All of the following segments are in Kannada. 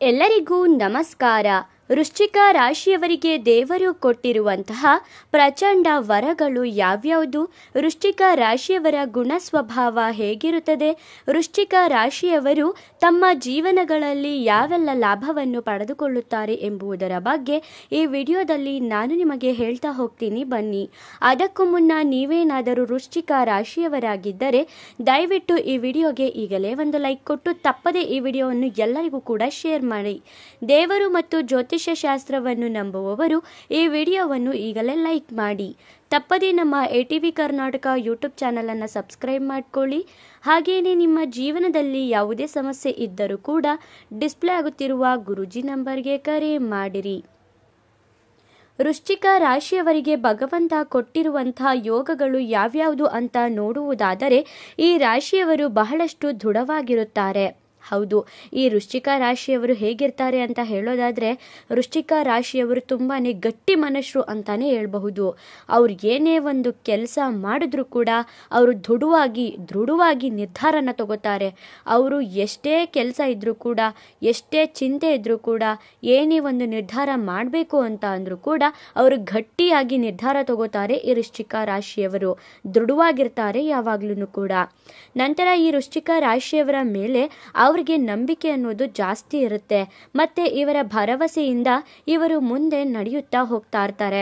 ಎಲ್ಲರಿಗೂ ನಮಸ್ಕಾರ. ವೃಶ್ಚಿಕ ರಾಶಿಯವರಿಗೆ ದೇವರು ಕೊಟ್ಟಿರುವಂತಹ ಪ್ರಚಂಡ ವರಗಳು ಯಾವ್ಯಾವುದು? ವೃಶ್ಚಿಕ ರಾಶಿಯವರ ಗುಣ ಸ್ವಭಾವ ಹೇಗಿರುತ್ತದೆ? ವೃಶ್ಚಿಕ ರಾಶಿಯವರು ತಮ್ಮ ಜೀವನಗಳಲ್ಲಿ ಯಾವೆಲ್ಲ ಲಾಭವನ್ನು ಪಡೆದುಕೊಳ್ಳುತ್ತಾರೆ ಎಂಬುದರ ಬಗ್ಗೆ ಈ ವಿಡಿಯೋದಲ್ಲಿ ನಾನು ನಿಮಗೆ ಹೇಳ್ತಾ ಹೋಗ್ತೀನಿ, ಬನ್ನಿ. ಅದಕ್ಕೂ ಮುನ್ನ ನೀವೇನಾದರೂ ವೃಶ್ಚಿಕ ರಾಶಿಯವರಾಗಿದ್ದರೆ ದಯವಿಟ್ಟು ಈ ವಿಡಿಯೋಗೆ ಈಗಲೇ ಒಂದು ಲೈಕ್ ಕೊಟ್ಟು ತಪ್ಪದೆ ಈ ವಿಡಿಯೋವನ್ನು ಎಲ್ಲರಿಗೂ ಕೂಡ ಶೇರ್ ಮಾಡಿ. ದೇವರು ಮತ್ತು ಜ್ಯೋತಿಷ್ಯ ಶಾಸ್ತ್ರವನ್ನು ನಂಬುವವರು ಈ ವಿಡಿಯೋವನ್ನು ಈಗಲೇ ಲೈಕ್ ಮಾಡಿ. ತಪ್ಪದೇ ನಮ್ಮ ATV ಕರ್ನಾಟಕ ಯೂಟ್ಯೂಬ್ ಚಾನಲ್ ಅನ್ನು ಸಬ್ಸ್ಕ್ರೈಬ್ ಮಾಡ್ಕೊಳ್ಳಿ. ಹಾಗೆಯೇ ನಿಮ್ಮ ಜೀವನದಲ್ಲಿ ಯಾವುದೇ ಸಮಸ್ಯೆ ಇದ್ದರೂ ಕೂಡ ಡಿಸ್ಪ್ಲೇ ಆಗುತ್ತಿರುವ ಗುರೂಜಿ ನಂಬರ್ಗೆ ಕರೆ ಮಾಡಿರಿ. ವೃಶ್ಚಿಕ ರಾಶಿಯವರಿಗೆ ಭಗವಂತ ಕೊಟ್ಟಿರುವಂತಹ ಯೋಗಗಳು ಯಾವ್ಯಾವುದು ಅಂತ ನೋಡುವುದಾದರೆ, ಈ ರಾಶಿಯವರು ಬಹಳಷ್ಟು ದೃಢವಾಗಿರುತ್ತಾರೆ. ಹೌದು, ಈ ವೃಶ್ಚಿಕ ರಾಶಿಯವರು ಹೇಗಿರ್ತಾರೆ ಅಂತ ಹೇಳೋದಾದರೆ, ವೃಶ್ಚಿಕ ರಾಶಿಯವರು ತುಂಬಾ ಗಟ್ಟಿ ಮನುಷ್ಯರು ಅಂತಾನೆ ಹೇಳ್ಬಹುದು. ಅವ್ರು ಏನೇ ಒಂದು ಕೆಲಸ ಮಾಡಿದ್ರೂ ಕೂಡ ಅವರು ದೃಢವಾಗಿ ನಿರ್ಧಾರನ ತಗೋತಾರೆ. ಅವರು ಎಷ್ಟೇ ಕೆಲಸ ಇದ್ರೂ ಕೂಡ, ಎಷ್ಟೇ ಚಿಂತೆ ಇದ್ರೂ ಕೂಡ, ಏನೇ ಒಂದು ನಿರ್ಧಾರ ಮಾಡಬೇಕು ಅಂತ ಅಂದರೂ ಕೂಡ ಅವರು ಗಟ್ಟಿಯಾಗಿ ನಿರ್ಧಾರ ತಗೋತಾರೆ. ಈ ವೃಶ್ಚಿಕ ರಾಶಿಯವರು ದೃಢವಾಗಿರ್ತಾರೆ ಯಾವಾಗ್ಲೂ ಕೂಡ. ನಂತರ ಈ ವೃಶ್ಚಿಕ ರಾಶಿಯವರ ಮೇಲೆ ಅವರಿಗೆ ನಂಬಿಕೆ ಅನ್ನೋದು ಜಾಸ್ತಿ ಇರುತ್ತೆ. ಮತ್ತೆ ಇವರ ಭರವಸೆಯಿಂದ ಇವರು ಮುಂದೆ ನಡೆಯುತ್ತಾ ಹೋಗ್ತಾ ಇರ್ತಾರೆ.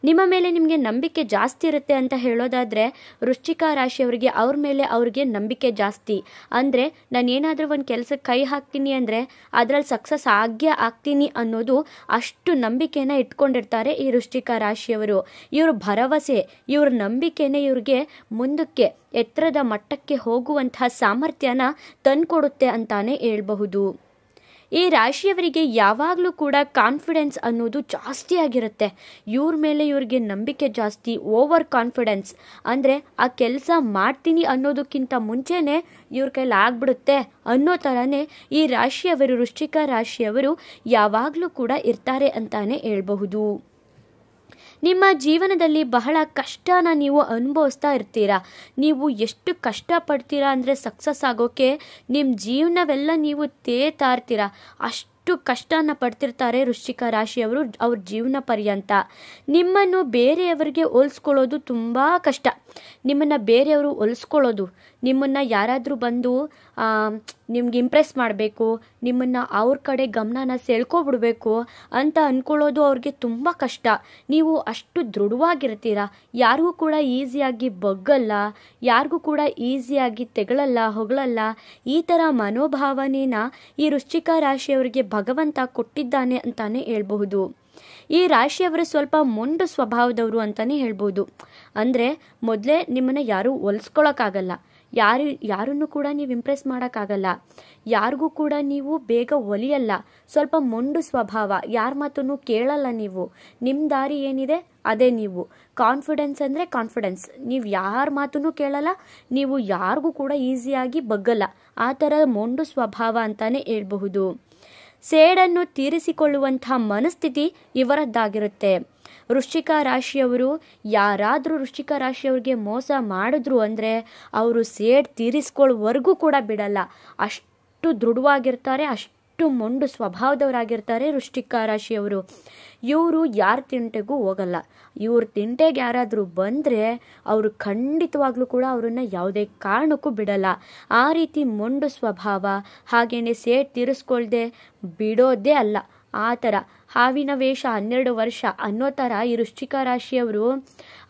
ನಿಮ್ಮ ಮೇಲೆ ನಿಮಗೆ ನಂಬಿಕೆ ಜಾಸ್ತಿ ಇರುತ್ತೆ ಅಂತ ಹೇಳೋದಾದ್ರೆ, ವೃಶ್ಚಿಕ ರಾಶಿಯವರಿಗೆ ಅವ್ರ ಮೇಲೆ ಅವ್ರಿಗೆ ನಂಬಿಕೆ ಜಾಸ್ತಿ. ಅಂದರೆ ನಾನು ಏನಾದರೂ ಒಂದು ಕೆಲಸಕ್ಕೆ ಕೈ ಹಾಕ್ತೀನಿ ಅಂದರೆ ಅದರಲ್ಲಿ ಸಕ್ಸಸ್ ಆಗೇ ಆಗ್ತೀನಿ ಅನ್ನೋದು ಅಷ್ಟು ನಂಬಿಕೆನ ಇಟ್ಕೊಂಡಿರ್ತಾರೆ ಈ ವೃಶ್ಚಿಕ ರಾಶಿಯವರು. ಇವ್ರ ಭರವಸೆ, ಇವ್ರ ನಂಬಿಕೆನೇ ಇವ್ರಿಗೆ ಮುಂದಕ್ಕೆ ಎತ್ತರದ ಮಟ್ಟಕ್ಕೆ ಹೋಗುವಂತಹ ಸಾಮರ್ಥ್ಯನ ತಂದುಕೊಡುತ್ತೆ ಅಂತಾನೆ ಹೇಳ್ಬಹುದು. ಈ ರಾಶಿಯವರಿಗೆ ಯಾವಾಗಲೂ ಕೂಡ ಕಾನ್ಫಿಡೆನ್ಸ್ ಅನ್ನೋದು ಜಾಸ್ತಿ ಆಗಿರುತ್ತೆ. ಇವ್ರ ಮೇಲೆ ಇವ್ರಿಗೆ ನಂಬಿಕೆ ಜಾಸ್ತಿ, ಓವರ್ ಕಾನ್ಫಿಡೆನ್ಸ್. ಅಂದರೆ ಆ ಕೆಲಸ ಮಾಡ್ತೀನಿ ಅನ್ನೋದಕ್ಕಿಂತ ಮುಂಚೆನೇ ಇವ್ರ ಕೈಲಿ ಆಗ್ಬಿಡುತ್ತೆ ಅನ್ನೋ ಥರನೇ ಈ ರಾಶಿಯವರು, ವೃಶ್ಚಿಕ ರಾಶಿಯವರು ಯಾವಾಗಲೂ ಕೂಡ ಇರ್ತಾರೆ ಅಂತಾನೆ ಹೇಳ್ಬಹುದು. ನಿಮ್ಮ ಜೀವನದಲ್ಲಿ ಬಹಳ ಕಷ್ಟನ ನೀವು ಅನುಭವಿಸ್ತಾ ಇರ್ತೀರಾ. ನೀವು ಎಷ್ಟು ಕಷ್ಟಪಡ್ತೀರಾ ಅಂದರೆ ಸಕ್ಸಸ್ ಆಗೋಕ್ಕೆ ನಿಮ್ಮ ಜೀವನವೆಲ್ಲ ನೀವು ತೇತಾ ಇರ್ತೀರಾ. ಅಷ್ಟು ಕಷ್ಟನ ಪಡ್ತಿರ್ತಾರೆ ವೃಶ್ಚಿಕ ರಾಶಿಯವರು ಅವ್ರ ಜೀವನ ಪರ್ಯಂತ. ನಿಮ್ಮನ್ನು ಬೇರೆಯವರಿಗೆ ಹೋಲಿಸ್ಕೊಳ್ಳೋದು ತುಂಬ ಕಷ್ಟ. ನಿಮ್ಮನ್ನು ಬೇರೆಯವರು ಹೋಲಿಸ್ಕೊಳ್ಳೋದು, ನಿಮ್ಮನ್ನು ಯಾರಾದರೂ ಬಂದು ನಿಮ್ಗೆ ಇಂಪ್ರೆಸ್ ಮಾಡಬೇಕು, ನಿಮ್ಮನ್ನು ಅವ್ರ ಕಡೆ ಗಮನನ ಸೆಳ್ಕೊಬಿಡ್ಬೇಕು ಅಂತ ಅಂದ್ಕೊಳ್ಳೋದು ಅವ್ರಿಗೆ ತುಂಬ ಕಷ್ಟ. ನೀವು ಅಷ್ಟು ದೃಢವಾಗಿರ್ತೀರ. ಯಾರಿಗೂ ಕೂಡ ಈಸಿಯಾಗಿ ಬಗ್ಗಲ್ಲ, ಯಾರಿಗೂ ಕೂಡ ಈಸಿಯಾಗಿ ತೆಗಳಲ್ಲ, ಹೊಗಳಲ್ಲ. ಈ ಥರ ಮನೋಭಾವನೆನ ಈ ವೃಶ್ಚಿಕ ರಾಶಿಯವರಿಗೆ ಭಗವಂತ ಕೊಟ್ಟಿದ್ದಾನೆ ಅಂತಾನೆ ಹೇಳ್ಬಹುದು. ಈ ರಾಶಿಯವರು ಸ್ವಲ್ಪ ಮೊಂಡು ಸ್ವಭಾವದವರು ಅಂತಾನೆ ಹೇಳ್ಬೋದು. ಅಂದರೆ ಮೊದಲೇ ನಿಮ್ಮನ್ನು ಯಾರೂ ಹೋಲಿಸ್ಕೊಳ್ಳೋಕ್ಕಾಗಲ್ಲ, ಯಾರನ್ನು ಕೂಡ ನೀವು ಇಂಪ್ರೆಸ್ ಮಾಡೋಕ್ಕಾಗಲ್ಲ, ಯಾರಿಗೂ ಕೂಡ ನೀವು ಬೇಗ ಒಲಿಯಲ್ಲ. ಸ್ವಲ್ಪ ಮೊಂಡು ಸ್ವಭಾವ, ಯಾರ ಮಾತನ್ನು ಕೇಳಲ್ಲ ನೀವು. ನಿಮ್ಮ ದಾರಿ ಏನಿದೆ ಅದೇ ನೀವು. ಕಾನ್ಫಿಡೆನ್ಸ್ ಅಂದರೆ ಕಾನ್ಫಿಡೆನ್ಸ್, ನೀವು ಯಾರ ಮಾತನ್ನು ಕೇಳಲ್ಲ, ನೀವು ಯಾರಿಗೂ ಕೂಡ ಈಸಿಯಾಗಿ ಬಗ್ಗಲ್ಲ. ಆ ಥರ ಮೊಂಡು ಸ್ವಭಾವ ಅಂತಾನೆ ಹೇಳ್ಬಹುದು. ಸೇಡನ್ನು ತೀರಿಸಿಕೊಳ್ಳುವಂತಹ ಮನಸ್ಥಿತಿ ಇವರದ್ದಾಗಿರುತ್ತೆ. ವೃಶ್ಚಿಕ ರಾಶಿಯವರು ಯಾರಾದರೂ ವೃಶ್ಚಿಕ ರಾಶಿಯವ್ರಿಗೆ ಮೋಸ ಮಾಡಿದ್ರು ಅಂದರೆ ಅವರು ಸೇಡ್ ತೀರಿಸ್ಕೊಳ್ಳೋವರೆಗೂ ಕೂಡ ಬಿಡಲ್ಲ. ಅಷ್ಟು ದೃಢವಾಗಿರ್ತಾರೆ, ಅಷ್ಟು ಮೊಂಡು ಸ್ವಭಾವದವರಾಗಿರ್ತಾರೆ ವೃಶ್ಚಿಕ ರಾಶಿಯವರು. ಇವರು ಯಾರ ತಿಂಟೆಗೂ ಹೋಗಲ್ಲ. ಇವ್ರ ತಿಂಟೆಗೆ ಯಾರಾದರೂ ಬಂದರೆ ಅವರು ಖಂಡಿತವಾಗ್ಲೂ ಕೂಡ ಅವರನ್ನು ಯಾವುದೇ ಕಾರಣಕ್ಕೂ ಬಿಡಲ್ಲ. ಆ ರೀತಿ ಮೊಂಡು ಸ್ವಭಾವ, ಹಾಗೇನೆ ಸೇಡ್ ತೀರಿಸ್ಕೊಳ್ದೆ ಬಿಡೋದೇ ಅಲ್ಲ. ಆ ಥರ ಹಾವಿನ ವೇಷ 12 ವರ್ಷ ಅನ್ನೋ ಥರ ಈ ವೃಶ್ಚಿಕ ರಾಶಿಯವರು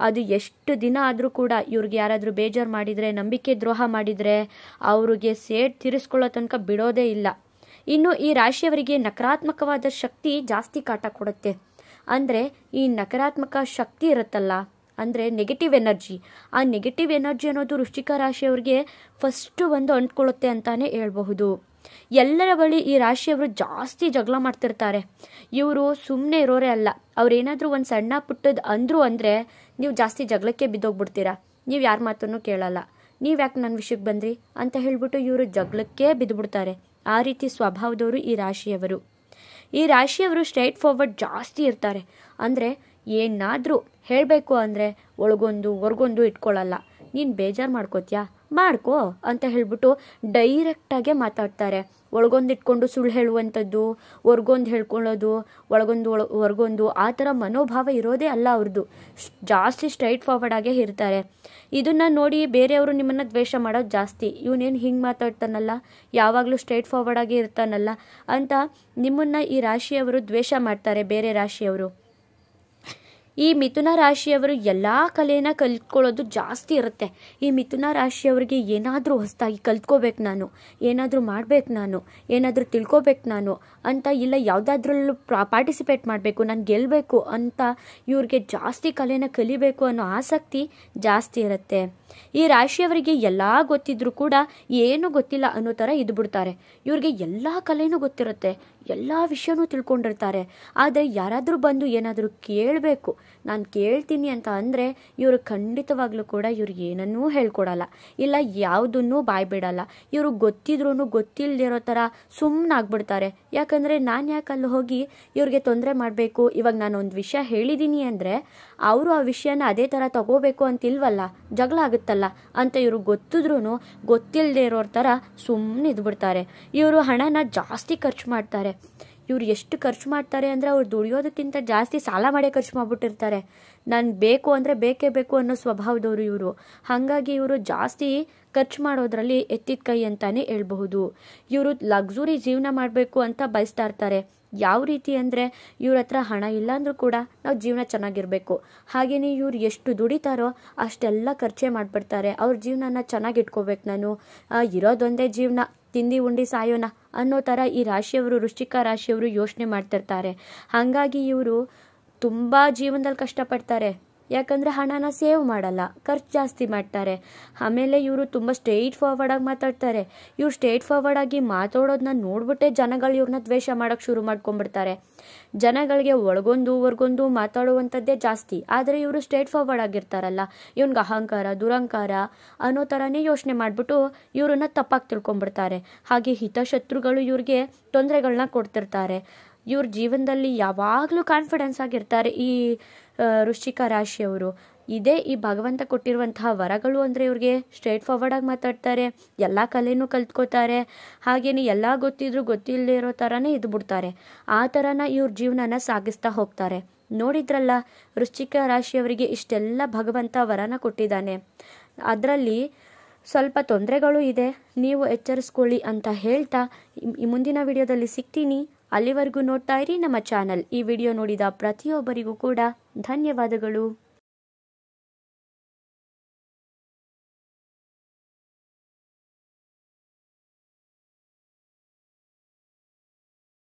ಅದು ಎಷ್ಟು ದಿನ ಆದರೂ ಕೂಡ ಇವ್ರಿಗೆ ಯಾರಾದರೂ ಬೇಜಾರು ಮಾಡಿದರೆ, ನಂಬಿಕೆ ದ್ರೋಹ ಮಾಡಿದರೆ ಅವ್ರಿಗೆ ಸೇಡ್ ತೀರಿಸ್ಕೊಳ್ಳೋ ತನಕ ಬಿಡೋದೇ ಇಲ್ಲ. ಇನ್ನು ಈ ರಾಶಿಯವರಿಗೆ ನಕಾರಾತ್ಮಕವಾದ ಶಕ್ತಿ ಜಾಸ್ತಿ ಕಾಟ ಕೊಡುತ್ತೆ. ಅಂದರೆ ಈ ನಕಾರಾತ್ಮಕ ಶಕ್ತಿ ಇರುತ್ತಲ್ಲ, ಅಂದರೆ ನೆಗೆಟಿವ್ ಎನರ್ಜಿ, ಆ ನೆಗೆಟಿವ್ ಎನರ್ಜಿ ಅನ್ನೋದು ವೃಶ್ಚಿಕ ರಾಶಿಯವ್ರಿಗೆ ಫಸ್ಟು ಒಂದು ಅಂಟ್ಕೊಳ್ಳುತ್ತೆ ಅಂತಾನೆ ಹೇಳ್ಬಹುದು. ಎಲ್ಲರ ಬಳಿ ಈ ರಾಶಿಯವರು ಜಾಸ್ತಿ ಜಗಳ ಮಾಡ್ತಿರ್ತಾರೆ. ಇವರು ಸುಮ್ಮನೆ ಇರೋರೇ ಅಲ್ಲ. ಅವ್ರೇನಾದರೂ ಒಂದು ಸಣ್ಣ ಪುಟ್ಟದ್ದು ಅಂದರು ಅಂದರೆ ನೀವು ಜಾಸ್ತಿ ಜಗಳಕ್ಕೆ ಬಿದ್ದೋಗ್ಬಿಡ್ತೀರಾ. ನೀವು ಯಾರ ಮಾತನ್ನು ಕೇಳಲ್ಲ. ನೀವು ಯಾಕೆ ನನ್ನ ವಿಷಯಕ್ಕೆ ಬಂದ್ರಿ ಅಂತ ಹೇಳ್ಬಿಟ್ಟು ಇವರು ಜಗಳಕ್ಕೆ ಬಿದ್ದುಬಿಡ್ತಾರೆ. ಆ ರೀತಿ ಸ್ವಭಾವದವರು ಈ ರಾಶಿಯವರು. ಈ ರಾಶಿಯವರು ಸ್ಟ್ರೈಟ್ ಫಾರ್ವರ್ಡ್ ಜಾಸ್ತಿ ಇರ್ತಾರೆ. ಅಂದರೆ ಏನಾದರೂ ಹೇಳಬೇಕು ಅಂದರೆ ಒಳಗೊಂದು ಹೊರಗೊಂದು ಇಟ್ಕೊಳ್ಳಲ್ಲ. ನೀನು ಬೇಜಾರು ಮಾಡ್ಕೋತೀಯಾ, ಮಾಡ್ಕೋ ಅಂತ ಹೇಳ್ಬಿಟ್ಟು ಡೈರೆಕ್ಟಾಗೆ ಮಾತಾಡ್ತಾರೆ. ಒಳಗೊಂದಿಟ್ಕೊಂಡು ಸುಳ್ಳು ಹೇಳುವಂಥದ್ದು, ಹೊರ್ಗೊಂದು ಹೇಳ್ಕೊಳ್ಳೋದು, ಹೊರ್ಗೊಂದು ಆ ಥರ ಮನೋಭಾವ ಇರೋದೇ ಅಲ್ಲ ಅವ್ರದ್ದು. ಜಾಸ್ತಿ ಸ್ಟ್ರೈಟ್ ಫಾರ್ವರ್ಡ್ ಆಗೇ ಇರ್ತಾರೆ. ಇದನ್ನು ನೋಡಿ ಬೇರೆಯವರು ನಿಮ್ಮನ್ನು ದ್ವೇಷ ಮಾಡೋದು ಜಾಸ್ತಿ. ಇವನೇನು ಹಿಂಗೆ ಮಾತಾಡ್ತಾನಲ್ಲ, ಯಾವಾಗಲೂ ಸ್ಟ್ರೈಟ್ ಫಾರ್ವರ್ಡ್ ಆಗೇ ಇರ್ತಾನಲ್ಲ ಅಂತ ನಿಮ್ಮನ್ನು ಈ ರಾಶಿಯವರು ದ್ವೇಷ ಮಾಡ್ತಾರೆ, ಬೇರೆ ರಾಶಿಯವರು. ಈ ಮಿಥುನ ರಾಶಿಯವರು ಎಲ್ಲ ಕಲೆನ ಕಲ್ತ್ಕೊಳ್ಳೋದು ಜಾಸ್ತಿ ಇರುತ್ತೆ. ಈ ಮಿಥುನ ರಾಶಿಯವರಿಗೆ ಏನಾದರೂ ಹೊಸದಾಗಿ ಕಲ್ತ್ಕೋಬೇಕು ನಾನು, ಏನಾದರೂ ಮಾಡಬೇಕು ನಾನು, ಏನಾದರೂ ತಿಳ್ಕೊಬೇಕು ನಾನು ಅಂತ, ಇಲ್ಲ ಯಾವುದಾದ್ರಲ್ಲೂ ಪಾರ್ಟಿಸಿಪೇಟ್ ಮಾಡಬೇಕು, ನಾನು ಗೆಲ್ಲಬೇಕು ಅಂತ ಇವ್ರಿಗೆ ಜಾಸ್ತಿ ಕಲೆನ ಕಲಿಬೇಕು ಅನ್ನೋ ಆಸಕ್ತಿ ಜಾಸ್ತಿ ಇರುತ್ತೆ. ಈ ರಾಶಿಯವರಿಗೆ ಎಲ್ಲ ಗೊತ್ತಿದ್ರೂ ಕೂಡ ಏನೂ ಗೊತ್ತಿಲ್ಲ ಅನ್ನೋ ಥರ ಇದ್ಬಿಡ್ತಾರೆ. ಇವ್ರಿಗೆ ಎಲ್ಲ ಕಲೆನೂ ಗೊತ್ತಿರುತ್ತೆ, ಎಲ್ಲ ವಿಷಯನೂ ತಿಳ್ಕೊಂಡಿರ್ತಾರೆ. ಆದರೆ ಯಾರಾದರೂ ಬಂದು ಏನಾದರೂ ಕೇಳಬೇಕು, ನಾನು ಕೇಳ್ತೀನಿ ಅಂತ ಅಂದರೆ ಇವರು ಖಂಡಿತವಾಗ್ಲೂ ಕೂಡ ಇವ್ರಿಗೆ ಏನನ್ನೂ ಹೇಳ್ಕೊಡಲ್ಲ, ಇಲ್ಲ ಯಾವುದನ್ನೂ ಬಾಯ್ ಬಿಡಲ್ಲ. ಇವರು ಗೊತ್ತಿದ್ರೂ ಗೊತ್ತಿಲ್ಲದಿರೋ ಥರ ಸುಮ್ಮನಾಗ್ಬಿಡ್ತಾರೆ. ಯಾಕಂದರೆ ನಾನು ಯಾಕೆ ಅಲ್ಲಿ ಹೋಗಿ ಇವ್ರಿಗೆ ತೊಂದರೆ ಮಾಡಬೇಕು, ಇವಾಗ ನಾನು ಒಂದು ವಿಷಯ ಹೇಳಿದ್ದೀನಿ ಅಂದರೆ ಅವರು ಆ ವಿಷಯನ ಅದೇ ಥರ ತಗೋಬೇಕು ಅಂತಿಲ್ವಲ್ಲ, ಜಗಳ ಆಗುತ್ತಲ್ಲ ಅಂತ ಇವರು ಗೊತ್ತಿದ್ರೂ ಗೊತ್ತಿಲ್ಲದೆ ಇರೋರ ಥರ ಸುಮ್ಮನೆ ಇದ್ಬಿಡ್ತಾರೆ. ಇವರು ಹಣನ ಜಾಸ್ತಿ ಖರ್ಚು ಮಾಡ್ತಾರೆ. ಇವ್ರು ಎಷ್ಟು ಖರ್ಚು ಮಾಡ್ತಾರೆ ಅಂದರೆ ಅವ್ರು ದುಡಿಯೋದಕ್ಕಿಂತ ಜಾಸ್ತಿ ಸಾಲ ಮಾಡೇ ಖರ್ಚು ಮಾಡಿಬಿಟ್ಟಿರ್ತಾರೆ. ನಾನು ಬೇಕು ಅಂದರೆ ಬೇಕೇ ಬೇಕು ಅನ್ನೋ ಸ್ವಭಾವದವರು ಇವರು. ಹಾಗಾಗಿ ಇವರು ಜಾಸ್ತಿ ಖರ್ಚು ಮಾಡೋದ್ರಲ್ಲಿ ಎತ್ತಿದ ಕೈ ಅಂತಾನೆ ಹೇಳ್ಬಹುದು. ಇವರು ಲಕ್ಸುರಿ ಜೀವನ ಮಾಡಬೇಕು ಅಂತ ಬಯಸ್ತಾ ಇರ್ತಾರೆ. ಯಾವ ರೀತಿ ಅಂದರೆ ಇವ್ರ ಹತ್ರ ಹಣ ಇಲ್ಲ ಅಂದರೂ ಕೂಡ ನಾವು ಜೀವನ ಚೆನ್ನಾಗಿರಬೇಕು. ಹಾಗೆಯೇ ಇವ್ರು ಎಷ್ಟು ದುಡಿತಾರೋ ಅಷ್ಟೆಲ್ಲ ಖರ್ಚೇ ಮಾಡಿಬಿಡ್ತಾರೆ. ಅವ್ರ ಜೀವನನ ಚೆನ್ನಾಗಿ ಇಟ್ಕೋಬೇಕು, ನಾನು ಇರೋದೊಂದೇ ಜೀವನ, ತಿಂದು ಉಂಡು ಸಾಯೋಣ ಅನ್ನೋ ಥರ ಈ ರಾಶಿಯವರು, ವೃಶ್ಚಿಕ ರಾಶಿಯವರು ಯೋಚನೆ ಮಾಡ್ತಿರ್ತಾರೆ. ಹಾಗಾಗಿ ಇವರು ತುಂಬ ಜೀವನದಲ್ಲಿ ಕಷ್ಟಪಡ್ತಾರೆ. ಯಾಕಂದರೆ ಹಣನ ಸೇವ್ ಮಾಡಲ್ಲ, ಖರ್ಚು ಜಾಸ್ತಿ ಮಾಡ್ತಾರೆ. ಆಮೇಲೆ ಇವರು ತುಂಬ ಸ್ಟ್ರೈಟ್ ಫಾರ್ವರ್ಡಾಗಿ ಮಾತಾಡ್ತಾರೆ. ಇವ್ರು ಸ್ಟ್ರೈಟ್ ಫಾರ್ವರ್ಡಾಗಿ ಮಾತಾಡೋದನ್ನ ನೋಡ್ಬಿಟ್ಟೆ ಜನಗಳು ಇವ್ರನ್ನ ದ್ವೇಷ ಮಾಡೋಕ್ಕೆ ಶುರು ಮಾಡ್ಕೊಂಡ್ಬಿಡ್ತಾರೆ. ಜನಗಳಿಗೆ ಹೊರಗೊಂದು ಮಾತಾಡುವಂಥದ್ದೇ ಜಾಸ್ತಿ. ಆದರೆ ಇವರು ಸ್ಟ್ರೈಟ್ ಫಾರ್ವರ್ಡ್ ಆಗಿರ್ತಾರಲ್ಲ, ಇವ್ನಿಗೆ ಅಹಂಕಾರ, ದುರಂಕಾರ ಅನ್ನೋ ಥರನೇ ಯೋಚನೆ ಮಾಡಿಬಿಟ್ಟು ಇವ್ರನ್ನ ತಪ್ಪಾಗಿ ತಿಳ್ಕೊಂಡ್ಬಿಡ್ತಾರೆ. ಹಾಗೆ ಹಿತಶತ್ರುಗಳು ಇವ್ರಿಗೆ ತೊಂದರೆಗಳನ್ನ ಕೊಡ್ತಿರ್ತಾರೆ. ಇವ್ರ ಜೀವನದಲ್ಲಿ ಯಾವಾಗಲೂ ಕಾನ್ಫಿಡೆನ್ಸ್ ಆಗಿರ್ತಾರೆ ಈ ವೃಶ್ಚಿಕ ರಾಶಿಯವರು. ಇದೇ ಈ ಭಗವಂತ ಕೊಟ್ಟಿರುವಂತಹ ವರಗಳು ಅಂದರೆ ಇವ್ರಿಗೆ ಸ್ಟ್ರೈಟ್ ಫಾರ್ವರ್ಡಾಗಿ ಮಾತಾಡ್ತಾರೆ, ಎಲ್ಲ ಕಲೆನೂ ಕಲ್ತ್ಕೋತಾರೆ. ಹಾಗೆಯೇ ಎಲ್ಲ ಗೊತ್ತಿದ್ರೂ ಗೊತ್ತಿಲ್ಲದೆ ಇರೋ ಥರನೇ ಇದ್ಬಿಡ್ತಾರೆ. ಆ ಥರನ ಇವ್ರ ಜೀವನನ ಸಾಗಿಸ್ತಾ ಹೋಗ್ತಾರೆ. ನೋಡಿದ್ರಲ್ಲ, ವೃಶ್ಚಿಕ ರಾಶಿಯವರಿಗೆ ಇಷ್ಟೆಲ್ಲ ಭಗವಂತ ವರನ ಕೊಟ್ಟಿದ್ದಾನೆ. ಅದರಲ್ಲಿ ಸ್ವಲ್ಪ ತೊಂದರೆಗಳು ಇದೆ, ನೀವು ಎಚ್ಚರಿಸ್ಕೊಳ್ಳಿ ಅಂತ ಹೇಳ್ತಾ ಮುಂದಿನ ವಿಡಿಯೋದಲ್ಲಿ ಸಿಗ್ತೀನಿ. ಅಲ್ಲಿವರೆಗೂ ನೋಡ್ತಾ ಇರಿ ನಮ್ಮ ಚಾನಲ್. ಈ ವಿಡಿಯೋ ನೋಡಿದ ಪ್ರತಿಯೊಬ್ಬರಿಗೂ ಕೂಡ ಧನ್ಯವಾದಗಳು.